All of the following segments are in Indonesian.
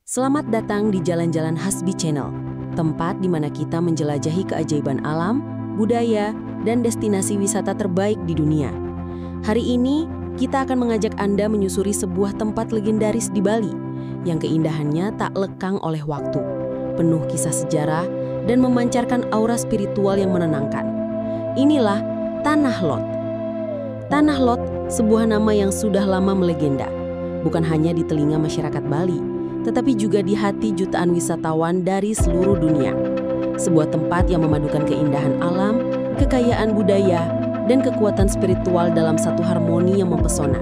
Selamat datang di Jalan-Jalan Hasbi Channel, tempat di mana kita menjelajahi keajaiban alam, budaya, dan destinasi wisata terbaik di dunia. Hari ini, kita akan mengajak Anda menyusuri sebuah tempat legendaris di Bali, yang keindahannya tak lekang oleh waktu, penuh kisah sejarah, dan memancarkan aura spiritual yang menenangkan. Inilah Tanah Lot. Tanah Lot, sebuah nama yang sudah lama melegenda, bukan hanya di telinga masyarakat Bali, tetapi juga di hati jutaan wisatawan dari seluruh dunia. Sebuah tempat yang memadukan keindahan alam, kekayaan budaya, dan kekuatan spiritual dalam satu harmoni yang mempesona.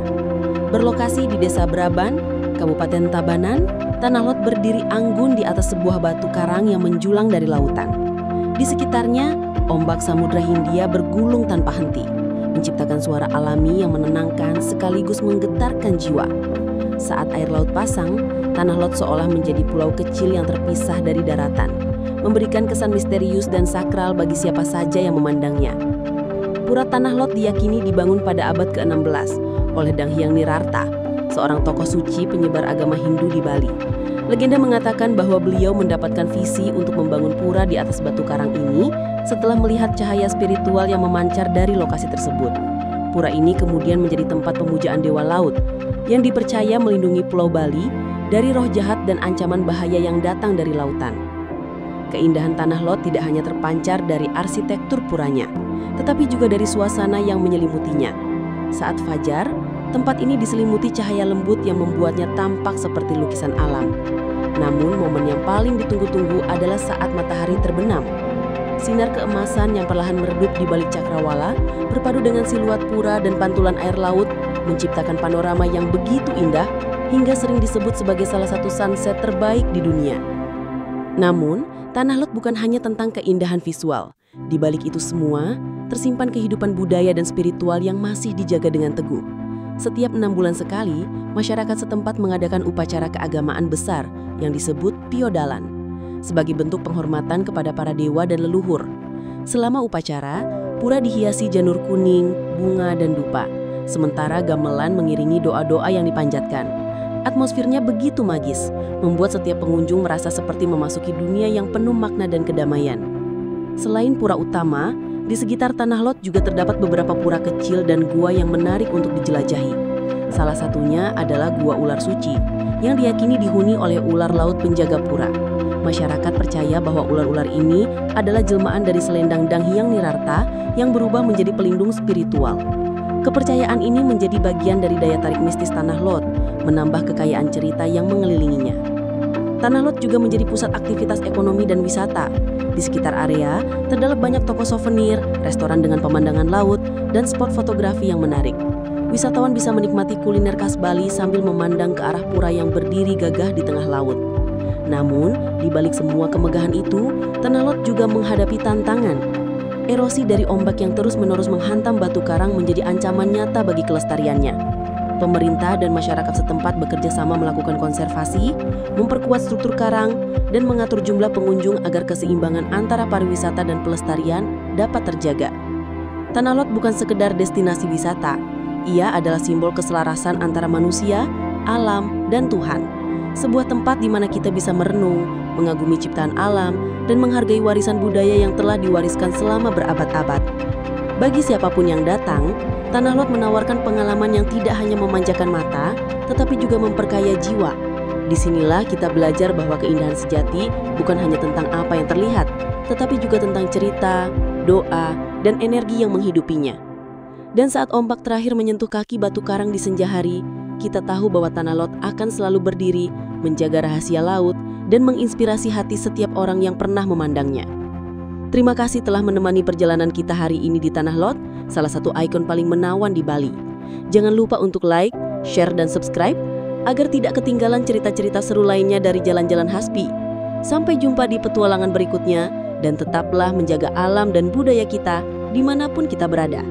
Berlokasi di Desa Braban, Kabupaten Tabanan, Tanah Lot berdiri anggun di atas sebuah batu karang yang menjulang dari lautan. Di sekitarnya, ombak Samudra Hindia bergulung tanpa henti, menciptakan suara alami yang menenangkan sekaligus menggetarkan jiwa. Saat air laut pasang, Tanah Lot seolah menjadi pulau kecil yang terpisah dari daratan, memberikan kesan misterius dan sakral bagi siapa saja yang memandangnya. Pura Tanah Lot diyakini dibangun pada abad ke-16 oleh Danghyang Nirarta, seorang tokoh suci penyebar agama Hindu di Bali. Legenda mengatakan bahwa beliau mendapatkan visi untuk membangun pura di atas batu karang ini setelah melihat cahaya spiritual yang memancar dari lokasi tersebut. Pura ini kemudian menjadi tempat pemujaan dewa laut yang dipercaya melindungi Pulau Bali dari roh jahat dan ancaman bahaya yang datang dari lautan. Keindahan Tanah Lot tidak hanya terpancar dari arsitektur puranya, tetapi juga dari suasana yang menyelimutinya. Saat fajar, tempat ini diselimuti cahaya lembut yang membuatnya tampak seperti lukisan alam. Namun, momen yang paling ditunggu-tunggu adalah saat matahari terbenam. Sinar keemasan yang perlahan meredup di balik cakrawala, berpadu dengan siluet pura dan pantulan air laut, menciptakan panorama yang begitu indah, hingga sering disebut sebagai salah satu sunset terbaik di dunia. Namun, Tanah Lot bukan hanya tentang keindahan visual. Di balik itu semua, tersimpan kehidupan budaya dan spiritual yang masih dijaga dengan teguh. Setiap 6 bulan sekali, masyarakat setempat mengadakan upacara keagamaan besar yang disebut Piodalan, sebagai bentuk penghormatan kepada para dewa dan leluhur. Selama upacara, pura dihiasi janur kuning, bunga, dan dupa, sementara gamelan mengiringi doa-doa yang dipanjatkan. Atmosfernya begitu magis, membuat setiap pengunjung merasa seperti memasuki dunia yang penuh makna dan kedamaian. Selain pura utama, di sekitar Tanah Lot juga terdapat beberapa pura kecil dan gua yang menarik untuk dijelajahi. Salah satunya adalah Gua Ular Suci, yang diyakini dihuni oleh ular laut penjaga pura. Masyarakat percaya bahwa ular-ular ini adalah jelmaan dari selendang Danghyang Nirarta yang berubah menjadi pelindung spiritual. Kepercayaan ini menjadi bagian dari daya tarik mistis Tanah Lot, menambah kekayaan cerita yang mengelilinginya. Tanah Lot juga menjadi pusat aktivitas ekonomi dan wisata. Di sekitar area, terdapat banyak toko souvenir, restoran dengan pemandangan laut, dan spot fotografi yang menarik. Wisatawan bisa menikmati kuliner khas Bali sambil memandang ke arah pura yang berdiri gagah di tengah laut. Namun, di balik semua kemegahan itu, Tanah Lot juga menghadapi tantangan. Erosi dari ombak yang terus-menerus menghantam batu karang menjadi ancaman nyata bagi kelestariannya. Pemerintah dan masyarakat setempat bekerja sama melakukan konservasi, memperkuat struktur karang, dan mengatur jumlah pengunjung agar keseimbangan antara pariwisata dan pelestarian dapat terjaga. Tanah Lot bukan sekedar destinasi wisata, ia adalah simbol keselarasan antara manusia, alam, dan Tuhan. Sebuah tempat di mana kita bisa merenung, mengagumi ciptaan alam, dan menghargai warisan budaya yang telah diwariskan selama berabad-abad. Bagi siapapun yang datang, Tanah Lot menawarkan pengalaman yang tidak hanya memanjakan mata, tetapi juga memperkaya jiwa. Disinilah kita belajar bahwa keindahan sejati bukan hanya tentang apa yang terlihat, tetapi juga tentang cerita, doa, dan energi yang menghidupinya. Dan saat ombak terakhir menyentuh kaki batu karang di senja hari, kita tahu bahwa Tanah Lot akan selalu berdiri, menjaga rahasia laut, dan menginspirasi hati setiap orang yang pernah memandangnya. Terima kasih telah menemani perjalanan kita hari ini di Tanah Lot, salah satu ikon paling menawan di Bali. Jangan lupa untuk like, share, dan subscribe, agar tidak ketinggalan cerita-cerita seru lainnya dari Jalan-Jalan Hasbi. Sampai jumpa di petualangan berikutnya, dan tetaplah menjaga alam dan budaya kita dimanapun kita berada.